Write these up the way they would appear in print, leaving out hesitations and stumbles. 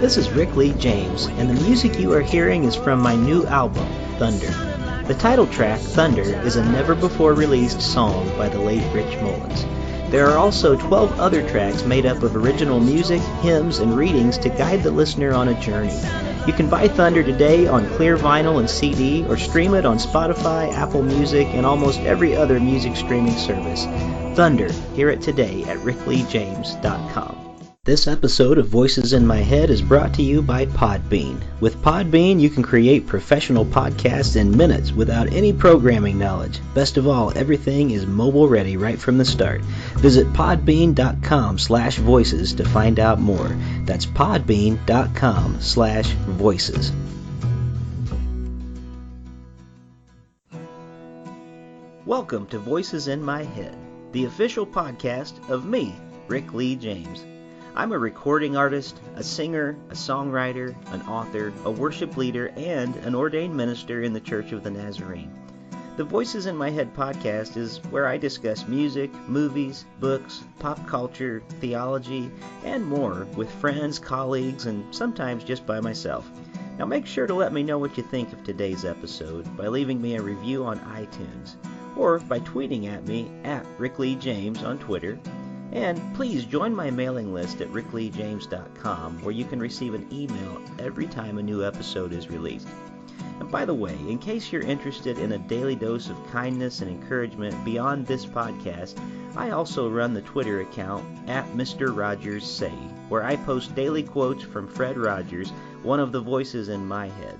This is Rick Lee James, and the music you are hearing is from my new album, Thunder. The title track, Thunder, is a never-before-released song by the late Rich Mullins. There are also 12 other tracks made up of original music, hymns, and readings to guide the listener on a journey. You can buy Thunder today on clear vinyl and CD, or stream it on Spotify, Apple Music, and almost every other music streaming service. Thunder, hear it today at rickleejames.com. This episode of Voices in My Head is brought to you by Podbean. With Podbean, you can create professional podcasts in minutes without any programming knowledge. Best of all, everything is mobile ready right from the start. Visit podbean.com/voices to find out more. That's podbean.com/voices. Welcome to Voices in My Head, the official podcast of me, Rick Lee James. I'm a recording artist, a singer, a songwriter, an author, a worship leader, and an ordained minister in the Church of the Nazarene. The Voices in My Head podcast is where I discuss music, movies, books, pop culture, theology, and more with friends, colleagues, and sometimes just by myself. Now make sure to let me know what you think of today's episode by leaving me a review on iTunes, or by tweeting at me at Rick Lee James on Twitter. And please join my mailing list at rickleejames.com, where you can receive an email every time a new episode is released. And by the way, in case you're interested in a daily dose of kindness and encouragement beyond this podcast, I also run the Twitter account at Mr. Rogers Say, where I post daily quotes from Fred Rogers, one of the voices in my head.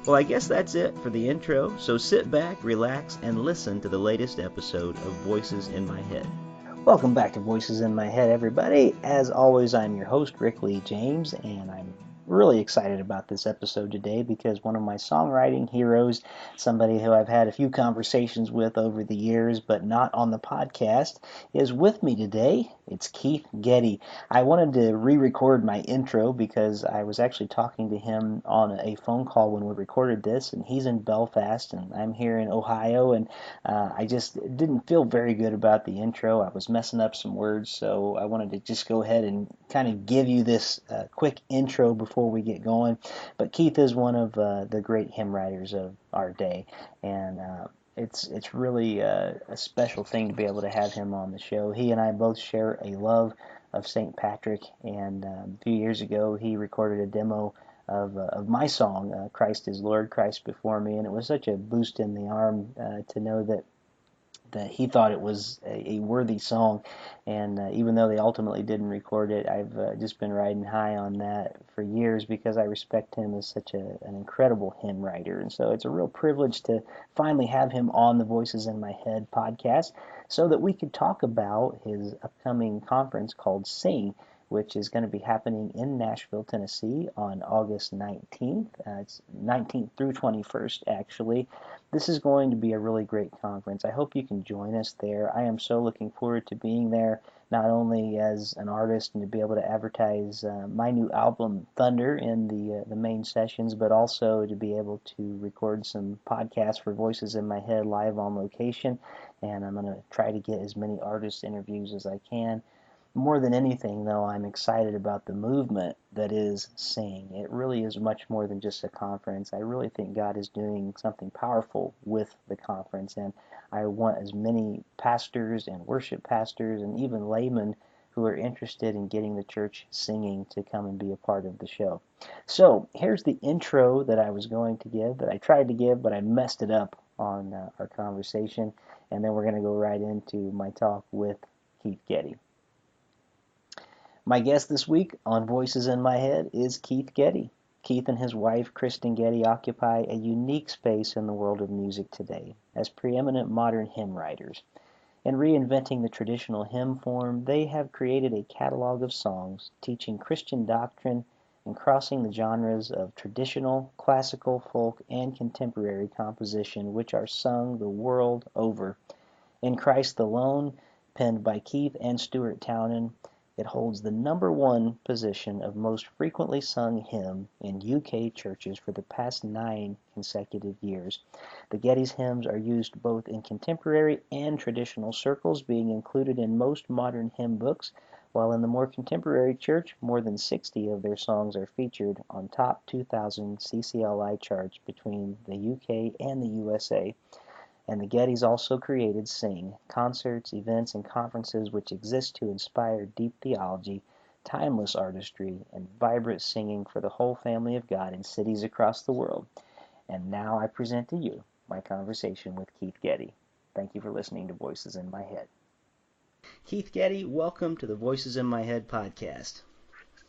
Well, I guess that's it for the intro, so sit back, relax, and listen to the latest episode of Voices in My Head. Welcome back to Voices in My Head, everybody. As always, I'm your host, Rick Lee James, and I'm really excited about this episode today because one of my songwriting heroes, somebody who I've had a few conversations with over the years, but not on the podcast, is with me today. It's Keith Getty. I wanted to re-record my intro because I was actually talking to him on a phone call when we recorded this, and he's in Belfast, and I'm here in Ohio, and I just didn't feel very good about the intro. I was messing up some words, so I wanted to just go ahead and kind of give you this quick intro before we get going. But Keith is one of the great hymn writers of our day, and it's really a special thing to be able to have him on the show. He and I both share a love of St. Patrick, and a few years ago he recorded a demo of my song, Christ is Lord, Christ Before Me, and it was such a boost in the arm to know that he thought it was a worthy song, and even though they ultimately didn't record it, I've just been riding high on that for years because I respect him as such an incredible hymn writer, and so it's a real privilege to finally have him on the Voices in My Head podcast so that we could talk about his upcoming conference called Sing, which is going to be happening in Nashville, Tennessee on August 19th. It's 19th through 21st, actually. This is going to be a really great conference. I hope you can join us there. I am so looking forward to being there, not only as an artist and to be able to advertise my new album, Thunder, in the main sessions, but also to be able to record some podcasts for Voices in My Head live on location. And I'm going to try to get as many artist interviews as I can. More than anything, though, I'm excited about the movement that is Sing. It really is much more than just a conference. I really think God is doing something powerful with the conference, and I want as many pastors and worship pastors and even laymen who are interested in getting the church singing to come and be a part of the show. So here's the intro that I was going to give, that I tried to give, but I messed it up on our conversation, and then we're going to go right into my talk with Keith Getty. My guest this week on Voices in My Head is Keith Getty. Keith and his wife, Kristyn Getty, occupy a unique space in the world of music today as preeminent modern hymn writers. In reinventing the traditional hymn form, they have created a catalog of songs teaching Christian doctrine and crossing the genres of traditional, classical, folk, and contemporary composition, which are sung the world over. In Christ Alone, penned by Keith and Stuart Townend, it holds the #1 position of most frequently sung hymn in UK churches for the past 9 consecutive years. The Getty's hymns are used both in contemporary and traditional circles, being included in most modern hymn books, while in the more contemporary church, more than 60 of their songs are featured on top 2000 CCLI charts between the UK and the USA. And the Gettys also created Sing, concerts, events, and conferences which exist to inspire deep theology, timeless artistry, and vibrant singing for the whole family of God in cities across the world. And now I present to you my conversation with Keith Getty. Thank you for listening to Voices in My Head. Keith Getty, welcome to the Voices in My Head podcast.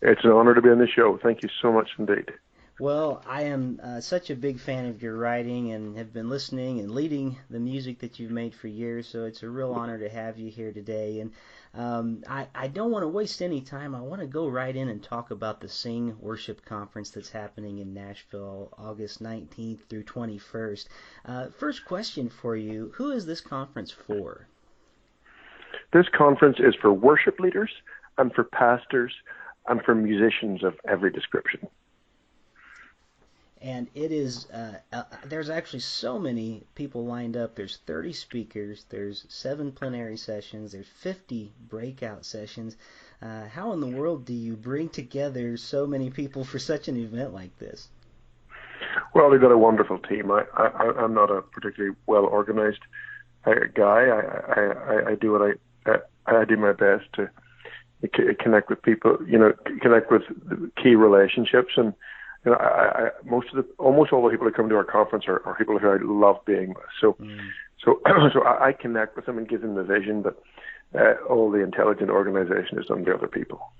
It's an honor to be on the show. Thank you so much indeed. Well, I am such a big fan of your writing and have been listening and leading the music that you've made for years, so it's a real honor to have you here today. And I don't want to waste any time. I want to go right in and talk about the Sing Worship Conference that's happening in Nashville, August 19th through 21st. First question for you, who is this conference for? This conference is for worship leaders and for pastors and for musicians of every description. And it is, there's actually so many people lined up. There's 30 speakers, there's 7 plenary sessions, there's 50 breakout sessions. How in the world do you bring together so many people for such an event like this? Well, we've got a wonderful team. I'm not a particularly well-organized guy. I do what I do my best to connect with people, connect with key relationships. And almost all the people who come to our conference are people who I love being with. So I connect with them and give them the vision, but all the intelligent organization is done by other people.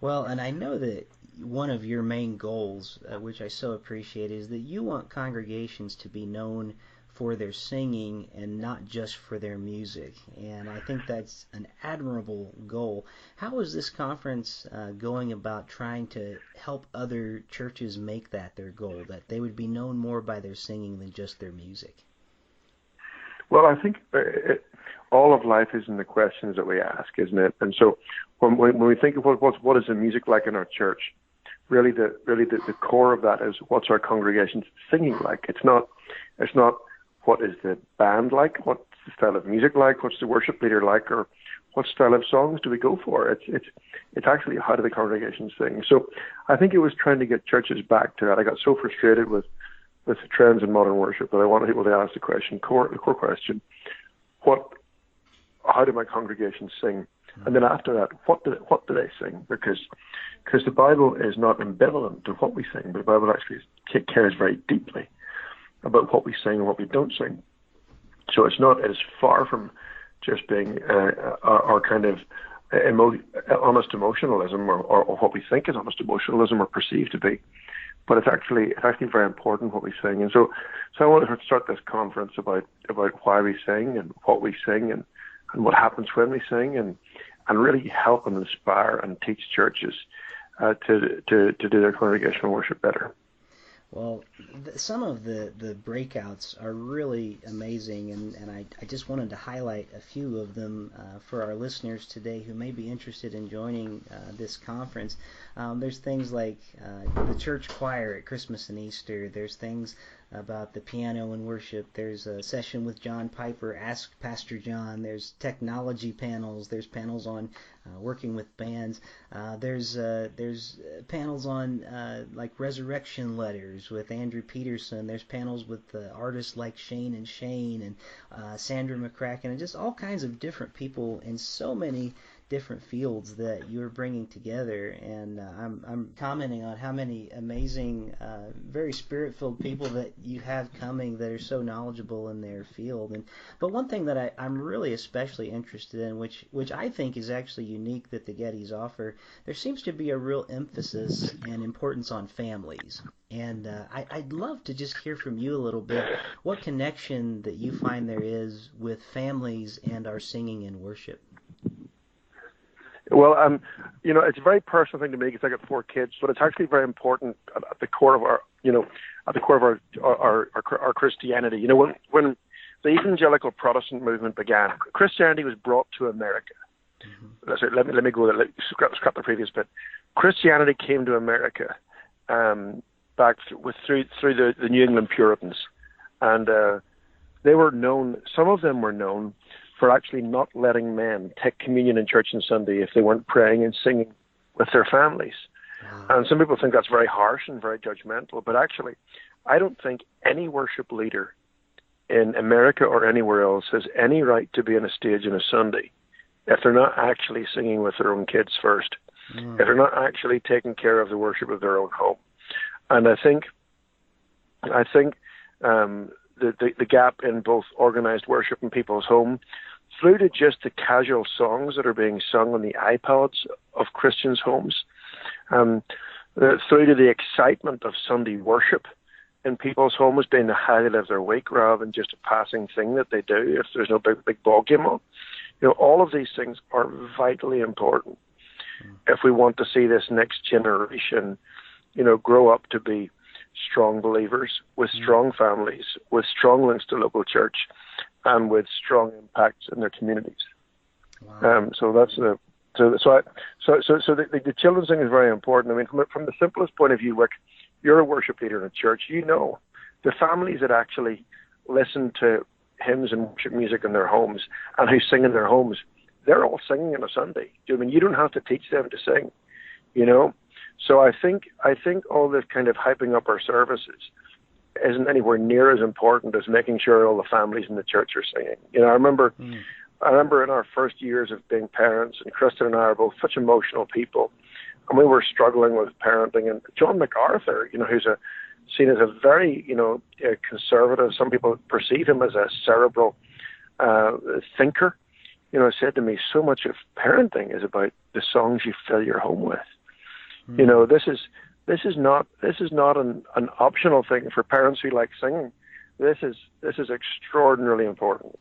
Well, and I know that one of your main goals, which I so appreciate, is that you want congregations to be known for their singing and not just for their music. And I think that's an admirable goal. How is this conference going about trying to help other churches make that their goal, that they would be known more by their singing than just their music? Well, I think all of life is in the questions that we ask, isn't it? And so when we think of what is the music like in our church, really the core of that is what's our congregation singing like. It's not what is the band like, what's the style of music like, what's the worship leader like, or what style of songs do we go for? It's actually how do the congregation sing. So I think it was trying to get churches back to that. I got so frustrated with the trends in modern worship that I wanted people to ask the core question, how do my congregations sing? And then after that, what do they sing? Because the Bible is not ambivalent to what we sing, but the Bible actually cares very deeply about what we sing and what we don't sing. So it's far from just being our kind of honest emotionalism or what we think is honest emotionalism or perceived to be. But it's actually very important what we sing. And so I wanted to start this conference about why we sing and what we sing and what happens when we sing and really help and inspire and teach churches to do their congregational worship better. Well, some of the breakouts are really amazing, and I just wanted to highlight a few of them for our listeners today who may be interested in joining this conference. There's things like the church choir at Christmas and Easter. There's things about the piano and worship. There's a session with John Piper, Ask Pastor John. There's technology panels. There's panels on working with bands. There's panels on like resurrection letters with Andrew Peterson. There's panels with artists like Shane and Shane and Sandra McCracken and just all kinds of different people in so many different fields that you're bringing together, and I'm commenting on how many amazing, very spirit-filled people that you have coming that are so knowledgeable in their field. But one thing that I'm really especially interested in, which I think is actually unique that the Gettys offer, there seems to be a real emphasis and importance on families. And I'd love to just hear from you a little bit what connection that you find there is with families and our singing and worship. Well, it's a very personal thing to me because I got 4 kids, but it's actually very important at the core of our Christianity. When the evangelical Protestant movement began, Christianity was brought to America. Mm-hmm. Let me go there. Scrap the previous bit. Christianity came to America back through the New England Puritans, and they were known. Some of them were known for actually not letting men take communion in church on Sunday if they weren't praying and singing with their families. And some people think that's very harsh and very judgmental, but actually, I don't think any worship leader in America or anywhere else has any right to be on a stage on a Sunday if they're not actually singing with their own kids first, if they're not actually taking care of the worship of their own home. And I think the gap in both organized worship in people's home, through to just the casual songs that are being sung on the iPods of Christians' homes, through to the excitement of Sunday worship in people's homes being the highlight of their week rather than just a passing thing that they do if there's no big ball game on. All of these things are vitally important if we want to see this next generation, grow up to be strong believers with strong families, with strong links to local church, and with strong impacts in their communities. Wow. So the children's thing is very important. I mean, from the simplest point of view, Rick, you're a worship leader in a church. The families that actually listen to hymns and worship music in their homes and who sing in their homes, they're all singing on a Sunday. I mean, you don't have to teach them to sing, So I think all this kind of hyping up our services isn't anywhere near as important as making sure all the families in the church are singing. I remember in our first years of being parents, and Kristyn and I are both such emotional people, and we were struggling with parenting. And John MacArthur, who's seen as a very, conservative, some people perceive him as a cerebral thinker, said to me, so much of parenting is about the songs you fill your home with. This is not an optional thing for parents who like singing. This is extraordinarily important.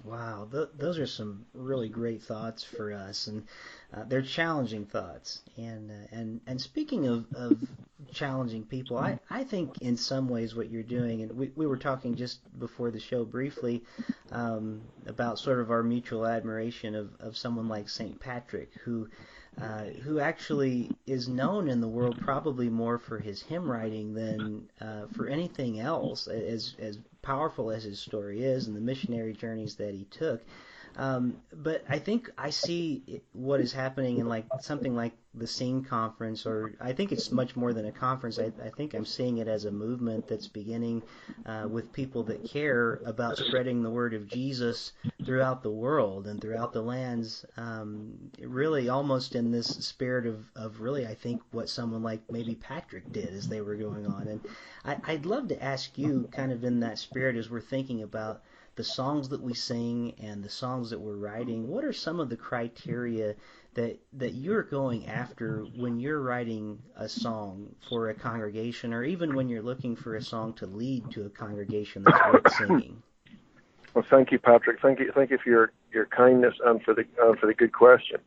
Wow, those are some really great thoughts for us, and they're challenging thoughts. And speaking of challenging people, I think in some ways what you're doing, and we were talking just before the show briefly about sort of our mutual admiration of someone like St. Patrick, who actually is known in the world probably more for his hymn writing than for anything else, as powerful as his story is and the missionary journeys that he took. But I think I see what is happening in like something like the Sing Conference, or I think it's much more than a conference. I think I'm seeing it as a movement that's beginning with people that care about spreading the word of Jesus throughout the world and throughout the lands, really almost in this spirit of really, I think, what someone like maybe Patrick did as they were going on. And I'd love to ask you, kind of in that spirit, as we're thinking about the songs that we sing and the songs that we're writing, what are some of the criteria that you're going after when you're writing a song for a congregation, or even when you're looking for a song to lead to a congregation that's worth singing? Well, thank you, Patrick. Thank you for your kindness and for the good question.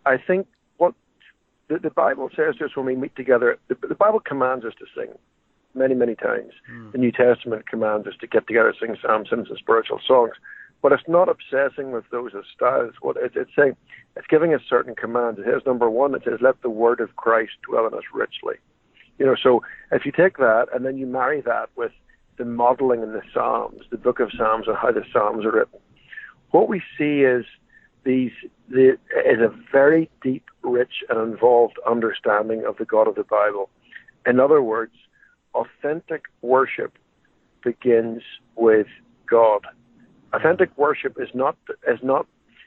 I think what the Bible says to us when we meet together, the Bible commands us to sing many, many times. The New Testament commands us to get together, sing psalms, hymns, and spiritual songs. But it's not obsessing with those as styles. What it's saying, it's giving us certain commands. It says, number one, it says, let the word of Christ dwell in us richly. So if you take that and then you marry that with the modeling in the Psalms, the book of Psalms and how the Psalms are written, what we see is a very deep, rich, and involved understanding of the God of the Bible. In other words, authentic worship begins with God. Authentic worship is not.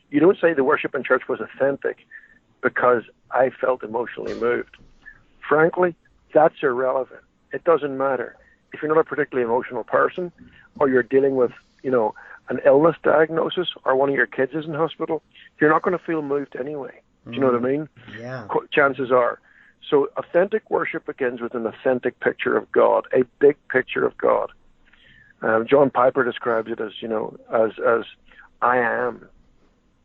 You don't say the worship in church was authentic because I felt emotionally moved. Frankly, that's irrelevant. It doesn't matter. If you're not a particularly emotional person, or you're dealing with, an illness diagnosis, or one of your kids is in hospital, you're not going to feel moved anyway. Do you know what I mean? Yeah. Chances are. So authentic worship begins with an authentic picture of God, a big picture of God. John Piper describes it as, as I am,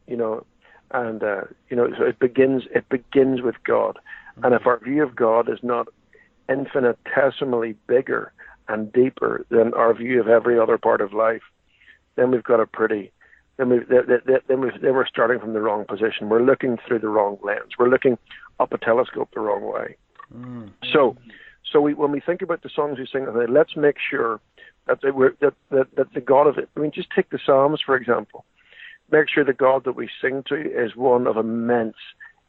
so it begins with God. And if our view of God is not infinitesimally bigger and deeper than our view of every other part of life, then we've got then we're starting from the wrong position. We're looking through the wrong lens. We're looking up a telescope the wrong way. So when we think about the songs we sing, let's make sure that the God of it. I mean, just take the Psalms, for example. Make sure the God that we sing to is one of immense,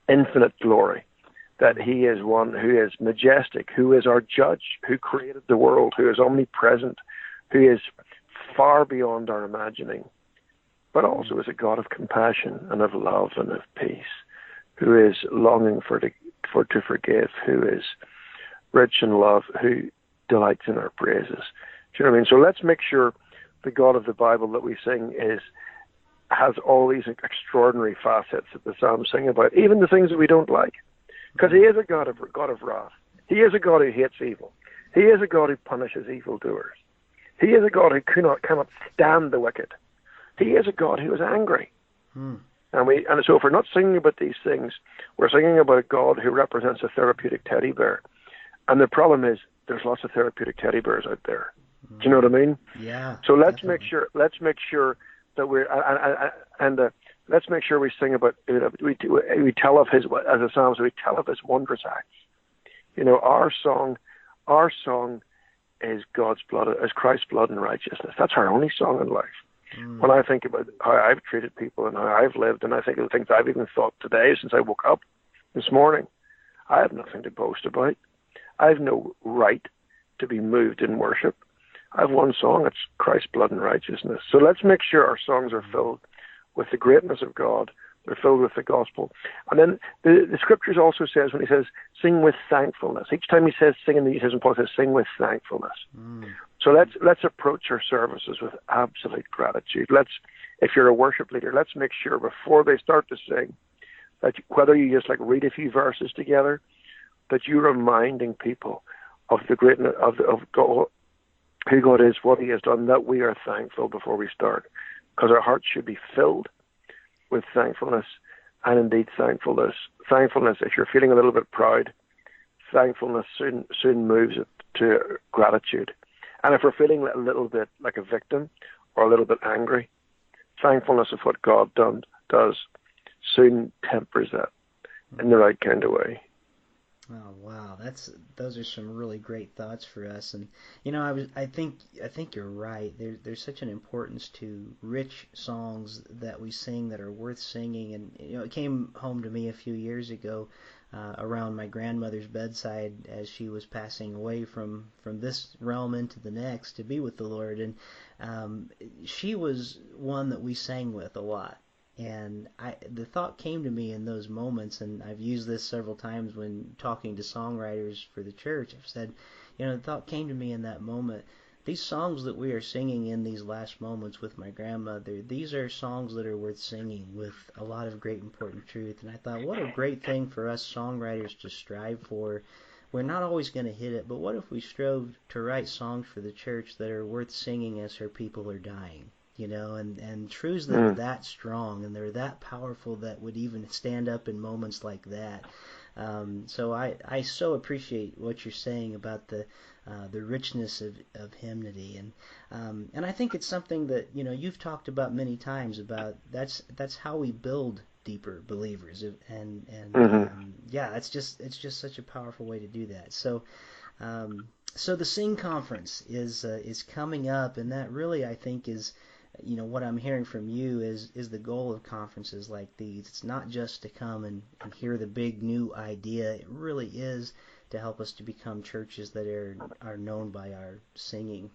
infinite glory, that he is one who is majestic, who is our judge, who created the world, who is omnipresent, who is far beyond our imagining, but also is a God of compassion and of love and of peace, who is longing to forgive, who is rich in love, who delights in our praises. Do you know what I mean? So let's make sure the God of the Bible that we sing has all these extraordinary facets that the Psalms sing about, even the things that we don't like, because he is a God of wrath. He is a God who hates evil. He is a God who punishes evildoers. He is a God who cannot stand the wicked. He is a God who is angry. And so if we're not singing about these things, we're singing about a God who represents a therapeutic teddy bear. And the problem is there's lots of therapeutic teddy bears out there. Do you know what I mean? Yeah. So let's definitely. make sure that let's make sure we sing about, we tell of his, as a psalm, we tell of his wondrous acts. You know, our song is God's blood, is Christ's blood and righteousness. That's our only song in life. When I think about how I've treated people and how I've lived, and I think of the things I've even thought today since I woke up this morning, I have nothing to boast about. I have no right to be moved in worship. I have one song, it's Christ's blood and righteousness. So let's make sure our songs are filled with the greatness of God. They're filled with the gospel. And then the scriptures also says, when he says, sing with thankfulness. Each time he says sing in the New Testament, Paul says, sing with thankfulness. So let's approach our services with absolute gratitude. If you're a worship leader, let's make sure before they start to sing, that whether you just like read a few verses together, that you're reminding people of the greatness of God, who God is, what he has done, that we are thankful before we start. Because our hearts should be filled with thankfulness, and indeed thankfulness. Thankfulness, if you're feeling a little bit proud, thankfulness soon moves it to gratitude. And if we're feeling a little bit like a victim or a little bit angry, thankfulness of what God does soon tempers that in the right kind of way. Oh wow, those are some really great thoughts for us, and you know, I think you're right. There's such an importance to rich songs that we sing that are worth singing, and you know, it came home to me a few years ago around my grandmother's bedside as she was passing away from this realm into the next to be with the Lord, and she was one that we sang with a lot. And the thought came to me in those moments, and I've used this several times when talking to songwriters for the church. I've said, you know, the thought came to me in that moment, these songs that we are singing in these last moments with my grandmother, these are songs that are worth singing with a lot of great important truth. And I thought, what a great thing for us songwriters to strive for. We're not always going to hit it, but what if we strove to write songs for the church that are worth singing as her people are dying? You know, and truths that are that strong and they're that powerful that would even stand up in moments like that. So I so appreciate what you're saying about the richness of hymnody, and I think it's something that, you know, you've talked about many times about that's how we build deeper believers, and yeah, it's just such a powerful way to do that. So the Sing Conference is coming up, and that really, I think, is, you know, what I'm hearing from you is the goal of conferences like these. It's not just to come and hear the big new idea. It really is to help us to become churches that are known by our singing.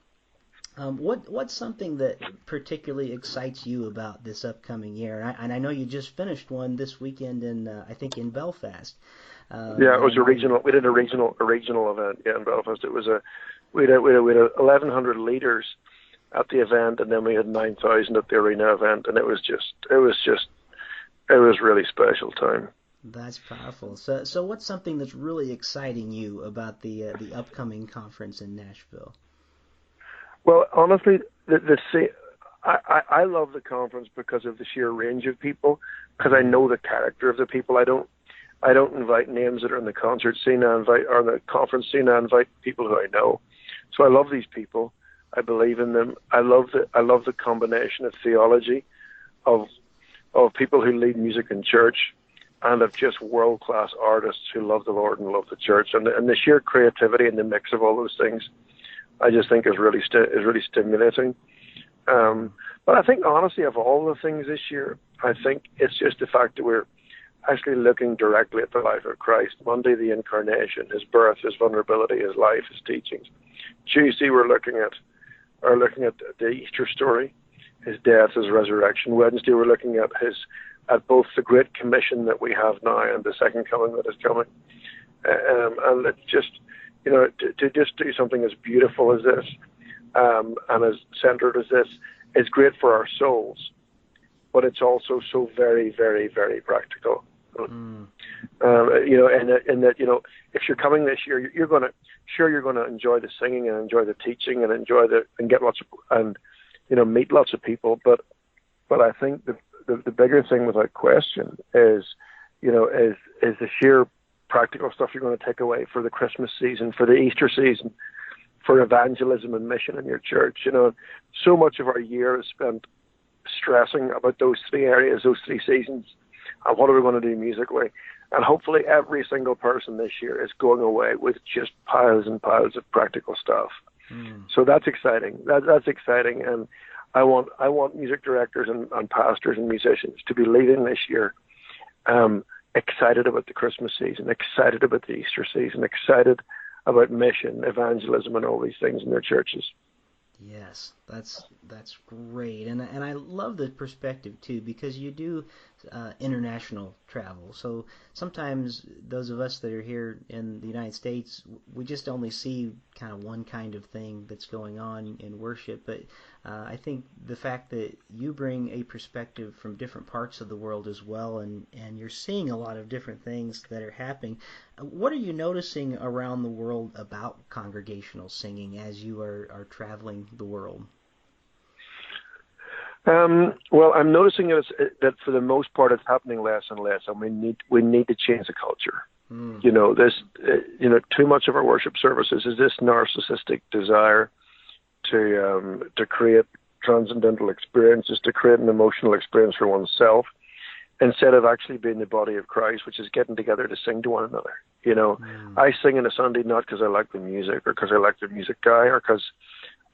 What's something that particularly excites you about this upcoming year? And I know you just finished one this weekend I think in Belfast. Yeah, it was a regional. We did a regional event. Yeah, in Belfast. It was we had 1,100 leaders at the event, and then we had 9,000 at the arena event, and it was really special time. That's powerful. So what's something that's really exciting you about the upcoming conference in Nashville? Well, honestly, I love the conference because of the sheer range of people, because I know the character of the people. I don't invite names that are in the concert scene. Or the conference scene. I invite people who I know. So I love these people. I believe in them. I love the combination of theology, of people who lead music in church, and of just world-class artists who love the Lord and love the church, and the sheer creativity and the mix of all those things I just think is really stimulating. But I think, honestly, of all the things this year, I think it's just the fact that we're actually looking directly at the life of Christ. Monday, the incarnation, his birth, his vulnerability, his life, his teachings. Tuesday, we're looking at the Easter story, his death, his resurrection. Wednesday, we're looking at both the Great Commission that we have now and the second coming that is coming. And it's just, to just do something as beautiful as this, and as centered as this, is great for our souls, but it's also so very, very, very practical. In that, if you're coming this year, you're going to enjoy the singing and enjoy the teaching and get lots of, meet lots of people. But I think the bigger thing, without question, is the sheer practical stuff you're going to take away for the Christmas season, for the Easter season, for evangelism and mission in your church. So much of our year is spent stressing about those three areas, those three seasons, and what are we going to do musically. And hopefully every single person this year is going away with just piles and piles of practical stuff. So that's exciting. That's exciting. And I want music directors and pastors and musicians to be leading this year excited about the Christmas season, excited about the Easter season, excited about mission, evangelism, and all these things in their churches. Yes, that's great, and I love the perspective too, because you do international travel. So sometimes those of us that are here in the United States, we just only see kind of one kind of thing that's going on in worship. But I think the fact that you bring a perspective from different parts of the world as well, and you're seeing a lot of different things that are happening. What are you noticing around the world about congregational singing as you are traveling the world? Well, I'm noticing that for the most part it's happening less and less, and we need to change the culture. Too much of our worship services is this narcissistic desire to create transcendental experiences, to create an emotional experience for oneself, instead of actually being the body of Christ, which is getting together to sing to one another. I sing on a Sunday not because I like the music or because I like the music guy or because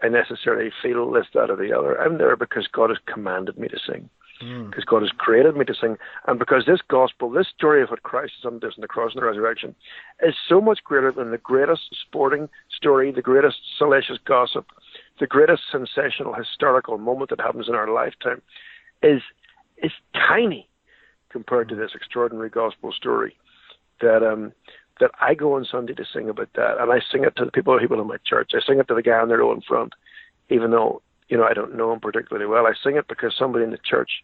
I necessarily feel this, that, or the other. I'm there because God has commanded me to sing, because God has created me to sing, and because this gospel, this story of what Christ has done on the cross and the resurrection, is so much greater than the greatest sporting story, the greatest salacious gossip, the greatest sensational historical moment that happens in our lifetime, is tiny compared to this extraordinary gospel story that I go on Sunday to sing about that, and I sing it to the people in my church. I sing it to the guy on the row in front, even though I don't know him particularly well. I sing it because somebody in the church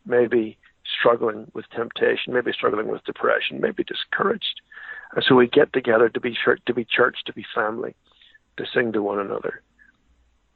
may be struggling with temptation, maybe struggling with depression, maybe discouraged, and so we get together to be church, to be family, to sing to one another.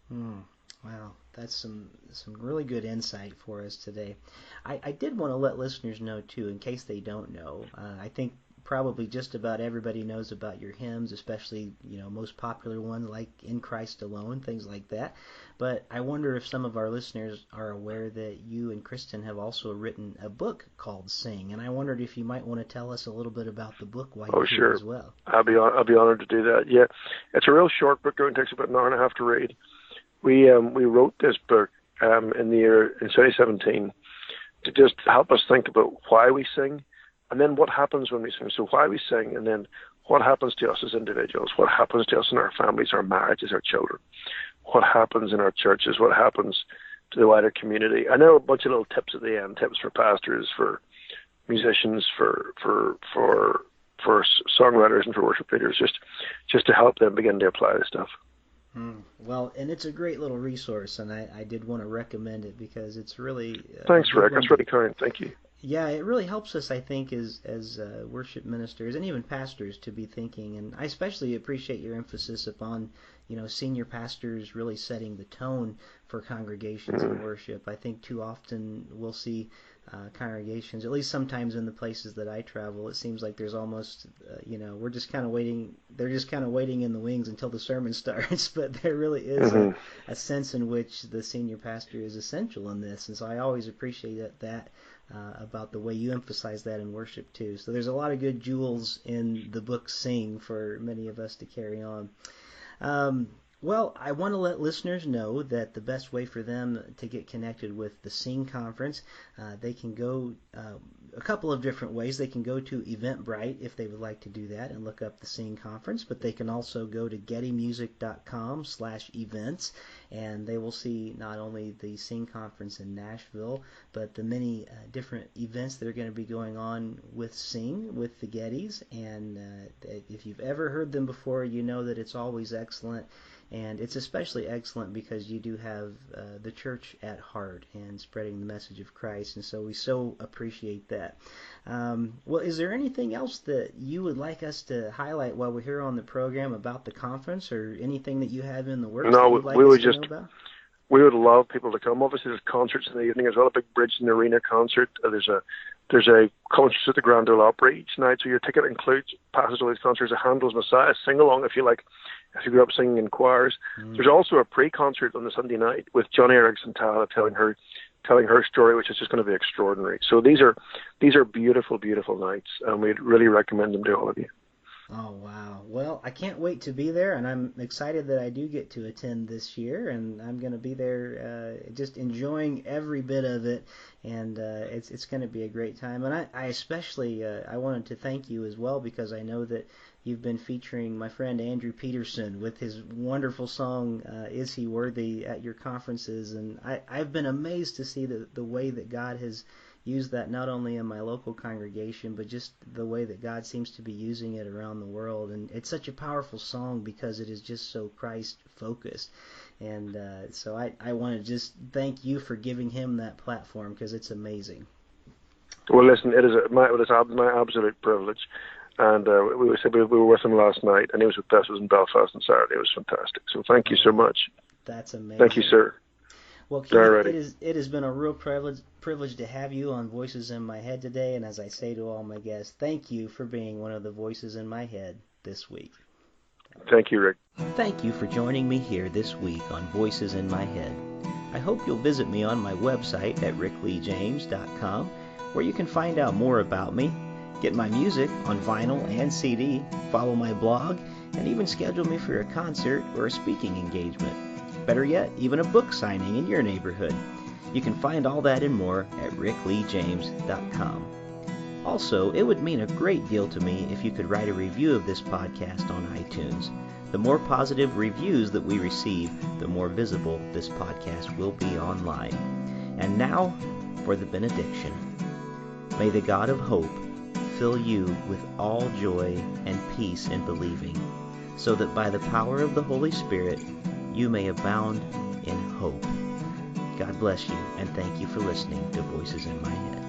Wow, that's some really good insight for us today. I did want to let listeners know too, in case they don't know. I think probably just about everybody knows about your hymns, especially most popular ones like "In Christ Alone," things like that. But I wonder if some of our listeners are aware that you and Kristyn have also written a book called "Sing," and I wondered if you might want to tell us a little bit about the book while you're here as well. I'll be honored to do that. Yeah, it's a real short book. It takes about an hour and a half to read. We wrote this book in 2017 to just help us think about why we sing, and then what happens when we sing. So why we sing, and then what happens to us as individuals, what happens to us in our families, our marriages, our children, what happens in our churches, what happens to the wider community. And there are a bunch of little tips at the end, tips for pastors, for musicians, for songwriters, and for worship leaders, just to help them begin to apply this stuff. Well, and it's a great little resource, and I did want to recommend it because it's really... Thanks, Rick. That's really kind. Thank you. Yeah, it really helps us, I think, as worship ministers and even pastors to be thinking. And I especially appreciate your emphasis upon, senior pastors really setting the tone for congregations in worship. I think too often we'll see congregations, at least sometimes in the places that I travel, it seems like there's almost, we're just kind of waiting. They're just kind of waiting in the wings until the sermon starts. But there really is a sense in which the senior pastor is essential in this. And so I always appreciate that. About the way you emphasize that in worship too. So there's a lot of good jewels in the book "Sing" for many of us to carry on. Well, I want to let listeners know that the best way for them to get connected with the Sing Conference, they can go a couple of different ways. They can go to Eventbrite if they would like to do that and look up the Sing Conference, but they can also go to gettymusic.com/events, and they will see not only the Sing Conference in Nashville, but the many different events that are going to be going on with Sing, with the Gettys, and if you've ever heard them before, you know that it's always excellent. And it's especially excellent because you do have the church at heart and spreading the message of Christ, and so we so appreciate that. Well, is there anything else that you would like us to highlight while we're here on the program about the conference, or anything that you have in the works that you'd like us to know about? We would love people to come. Obviously, there's concerts in the evening as well, a big Bridge in the Arena concert. There's a concert at the Grand Ole Opry each night, so your ticket includes passes to all these concerts. A Handel's Messiah sing-along if you like, if you grew up singing in choirs. There's also a pre-concert on the Sunday night with Johnny Erickson Tala telling her story, which is just going to be extraordinary. So these are beautiful, beautiful nights, and we'd really recommend them to all of you. Oh, wow. Well, I can't wait to be there, and I'm excited that I do get to attend this year, and I'm going to be there just enjoying every bit of it, and it's going to be a great time. And I especially I wanted to thank you as well, because I know that you've been featuring my friend Andrew Peterson with his wonderful song, Is He Worthy, at your conferences, and I've been amazed to see the way that God has use that not only in my local congregation, but just the way that God seems to be using it around the world. And it's such a powerful song because it is just so Christ-focused. And so I want to just thank you for giving him that platform, because it's amazing. Well, listen, it is my absolute privilege. And we were with him last night, and he was with us in Belfast on Saturday. It was fantastic. So thank you so much. That's amazing. Thank you, sir. Well, Keith, it has been a real privilege to have you on Voices in My Head today, and as I say to all my guests, thank you for being one of the voices in my head this week. Thank you, Rick. Thank you for joining me here this week on Voices in My Head. I hope you'll visit me on my website at rickleejames.com, where you can find out more about me, get my music on vinyl and CD, follow my blog, and even schedule me for a concert or a speaking engagement. Better yet, even a book signing in your neighborhood. You can find all that and more at rickleejames.com. Also, it would mean a great deal to me if you could write a review of this podcast on iTunes. The more positive reviews that we receive, the more visible this podcast will be online. And now, for the benediction. May the God of hope fill you with all joy and peace in believing, so that by the power of the Holy Spirit, you may abound in hope. God bless you, and thank you for listening to Voices in My Head.